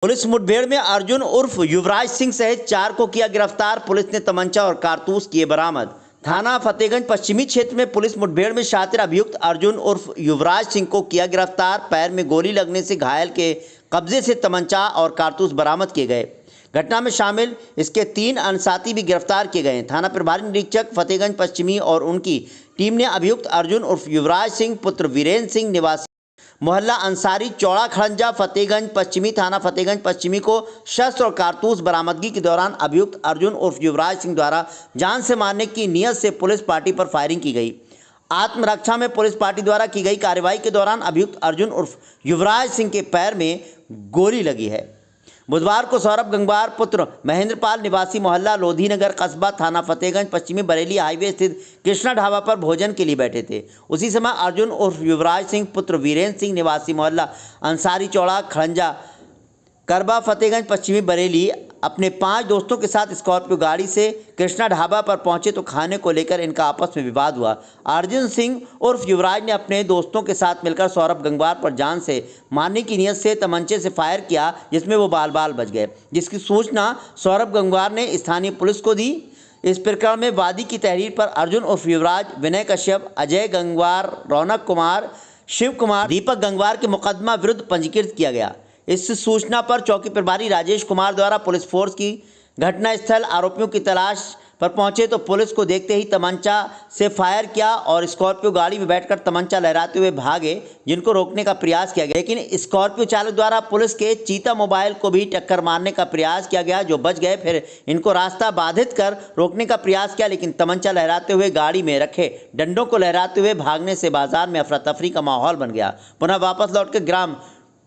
Police मुठभेड़ में अर्जुन उर्फ युवराज सिंह सहित 4 को किया गिरफ्तार। पुलिस ने तमंचा और कारतूस किए बरामद। थाना फतेहगंज पश्चिमी क्षेत्र में पुलिस मुठभेड़ में शातिर अभियुक्त अर्जुन उर्फ युवराज सिंह को किया गिरफ्तार। पैर में गोली लगने से घायल के कब्जे से तमंचा और कारतूस बरामद किए गए। घटना में शामिल इसके 3 अन्य साथी भी गिरफ्तार किए गए। थाना प्रभारी निरीक्षक फतेहगंज पश्चिमी और उनकी टीम ने अभियुक्त अर्जुन उर्फ युवराज सिंह पुत्र वीरेंद्र सिंह निवासी मोहल्ला अंसारी चौड़ा खड़ंजा फतेहगंज पश्चिमी थाना फतेहगंज पश्चिमी को शस्त्र और कारतूस बरामदगी के दौरान अभियुक्त अर्जुन उर्फ युवराज सिंह द्वारा जान से मारने की नीयत से पुलिस पार्टी पर फायरिंग की गई। आत्मरक्षा में पुलिस पार्टी द्वारा की गई कार्रवाई के दौरान अभियुक्त अर्जुन उर्फ युवराज सिंह के पैर में गोली लगी है। बुधवार को सौरभ गंगवार पुत्र महेंद्रपाल निवासी मोहल्ला लोधीनगर कस्बा थाना फतेहगंज पश्चिमी बरेली हाईवे स्थित कृष्णा ढाबा पर भोजन के लिए बैठे थे। उसी समय अर्जुन उर्फ युवराज सिंह पुत्र वीरेंद्र सिंह निवासी मोहल्ला अंसारी चौड़ा खड़ंजा करबा फतेहगंज पश्चिमी बरेली अपने 5 दोस्तों के साथ स्कॉर्पियो गाड़ी से कृष्णा ढाबा पर पहुंचे तो खाने को लेकर इनका आपस में विवाद हुआ। अर्जुन सिंह उर्फ युवराज ने अपने दोस्तों के साथ मिलकर सौरभ गंगवार पर जान से मारने की नीयत से तमंचे से फायर किया, जिसमें वो बाल बाल बच गए, जिसकी सूचना सौरभ गंगवार ने स्थानीय पुलिस को दी। इस प्रकरण में वादी की तहरीर पर अर्जुन उर्फ युवराज, विनय कश्यप, अजय गंगवार, रौनक कुमार, शिव कुमार, दीपक गंगवार के मुकदमा विरुद्ध पंजीकृत किया गया। इस सूचना पर चौकी प्रभारी राजेश कुमार द्वारा पुलिस फोर्स की घटनास्थल आरोपियों की तलाश पर पहुंचे तो पुलिस को देखते ही तमंचा से फायर किया और स्कॉर्पियो गाड़ी में बैठकर तमंचा लहराते हुए भागे, जिनको रोकने का प्रयास किया गया, लेकिन स्कॉर्पियो चालक द्वारा पुलिस के चीता मोबाइल को भी टक्कर मारने का प्रयास किया गया, जो बच गए। फिर इनको रास्ता बाधित कर रोकने का प्रयास किया, लेकिन तमंचा लहराते हुए गाड़ी में रखे डंडों को लहराते हुए भागने से बाजार में अफरा तफरी का माहौल बन गया। पुनः वापस लौटकर ग्राम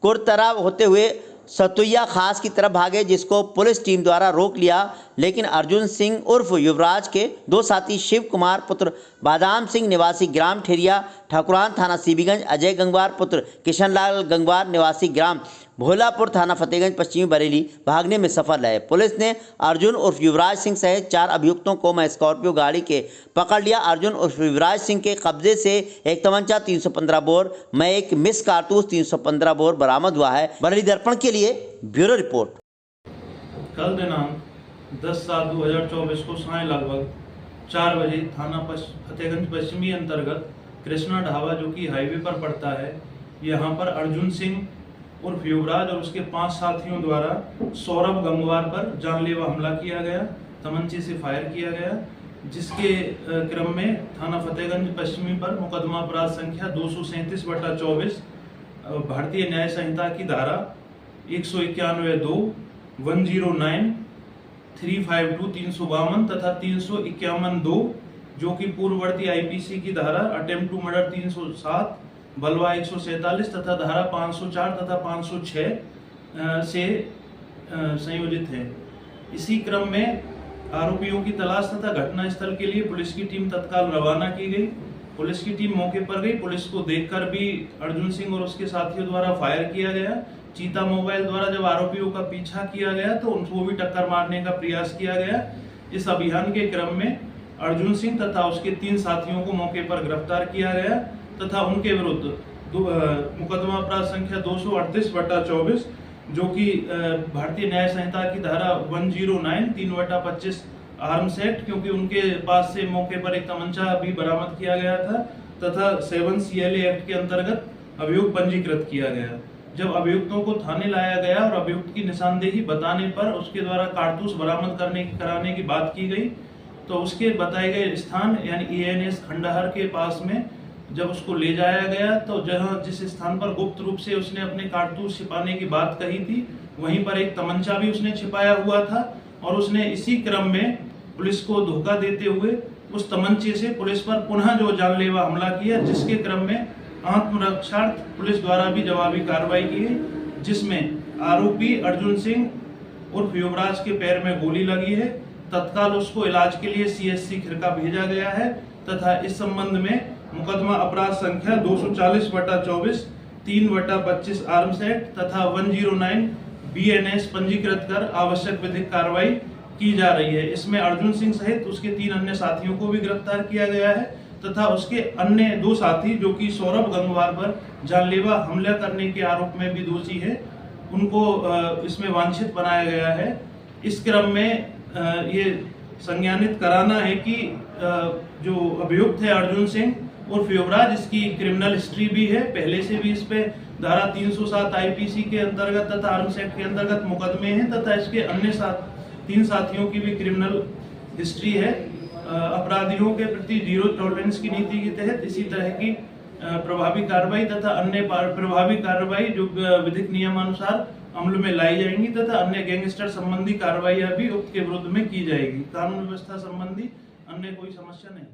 कुरतरा होते हुए सतुइया खास की तरफ भागे, जिसको पुलिस टीम द्वारा रोक लिया, लेकिन अर्जुन सिंह उर्फ युवराज के 2 साथी शिव कुमार पुत्र बादाम सिंह निवासी ग्राम ठेरिया ठाकुरान थाना सीबीगंज, अजय गंगवार पुत्र किशनलाल गंगवार निवासी ग्राम भोलापुर थाना फतेहगंज पश्चिमी बरेली भागने में सफल रहे। पुलिस ने अर्जुन उर्फ युवराज सिंह सहित 4 अभियुक्तों को स्कॉर्पियो गाड़ी के पकड़ लिया। अर्जुन उर्फ युवराज सिंह के कब्जे से एक तमंचा 315 बोर में एक मिस कारतूस 315 बोर बरामद हुआ है। बरेली दर्पण के लिए ब्यूरो रिपोर्ट। कल दिनांक 10/7/2024 को साय लगभग 4 बजे थाना फतेहगंज पश्चिमी अंतर्गत कृष्णा ढाबा जो कि हाईवे पर पड़ता है, यहाँ पर अर्जुन सिंह उर्फ युवराज और उसके 5 साथियों द्वारा सौरभ गंगवार पर जानलेवा हमला किया गया, तमंचे से फायर किया गया, जिसके क्रम में थाना फतेहगंज पश्चिमी पर मुकदमा अपराध संख्या 237/24 भारतीय न्याय संहिता की धारा 191(2), 109, 352, 352 तथा 351(2) जो कि पूर्ववर्ती आईपीसी की धारा अटेम्प्ट टू मर्डर 307, बलवा 147 तथा धारा 504 तथा 506 से संयोजित है। इसी क्रम में आरोपियों की तलाश तथा घटनास्थल के लिए पुलिस की टीम तत्काल रवाना की गई। पुलिस की टीम मौके पर गई। पुलिस को देखकर भी अर्जुन सिंह और उसके साथियों द्वारा फायर किया गया। चीता मोबाइल द्वारा जब आरोपियों का पीछा किया गया तो उनको भी टक्कर मारने का प्रयास किया गया। इस अभियान के क्रम में अर्जुन सिंह तथा उसके 3 साथियों को मौके पर गिरफ्तार किया गया तथा उनके विरुद्ध मुकदमा अपराध संख्या 238/24 जो कि भारतीय न्याय संहिता की धारा 109, 3/25 आर्म्स एक्ट, क्योंकि उनके पास से मौके पर एक तमंचा भी बरामद किया गया था, तथा 7 CLA एक्ट के अंतर्गत अभियुक्त पंजीकृत किया गया। जब अभियुक्तों को थाने लाया गया और अभियुक्त की निशानदेही बताने पर उसके द्वारा कारतूस बरामद कराने की बात की गई, तो उसके बताए गए स्थान यानी ANS खंडहर के पास में जब उसको ले जाया गया तो जिस स्थान पर गुप्त रूप से उसने अपने कारतूस छिपाने की बात कही थी, वहीं पर एक तमंचा भी उसने छिपाया हुआ था और उसने इसी क्रम में पुलिस को धोखा देते हुए उस तमंचे से पुलिस पर पुनः जो जानलेवा हमला किया, जिसके क्रम में आत्मरक्षार्थ पुलिस द्वारा भी जवाबी कार्रवाई की गई, जिसमें आरोपी अर्जुन सिंह उर्फ युवराज के पैर में गोली लगी है। तत्काल उसको इलाज के लिए CSC खिरका भेजा गया है तथा इस संबंध में मुकदमा अपराध संख्या 240/24, 3/25 आर्म्स एक्ट तथा 109 BNS पंजीकृत कर आवश्यक विधिक कार्रवाई की जा रही है। इसमें अर्जुन सिंह सहित उसके 3 अन्य साथियों को भी गिरफ्तार किया गया है तथा उसके अन्य 2 साथी जो कि सौरभ गंगवार पर जानलेवा हमला करने के आरोप में भी दोषी है, उनको इसमें वांछित बनाया गया है। इस क्रम में ये संज्ञानित कराना है कि जो अभियुक्त है अर्जुन सिंह उर्फ युवराज, इसकी क्रिमिनल हिस्ट्री भी है, पहले से भी इस पे धारा 307 आईपीसी के अंतर्गत तथा आर्म्स एक्ट के अंतर्गत मुकदमे हैं तथा इसके अन्य 3 साथियों की भी क्रिमिनल हिस्ट्री है। अपराधियों के प्रति जीरो टॉलरेंस की नीति के तहत इसी तरह की प्रभावी कार्रवाई तथा अन्य प्रभावी कार्रवाई जो विधिक नियमानुसार अमल में लाई जाएंगी तथा अन्य गैंगस्टर संबंधी कार्रवाई भी उक्त के विरुद्ध में की जाएगी। कानून व्यवस्था संबंधी अन्य कोई समस्या नहीं।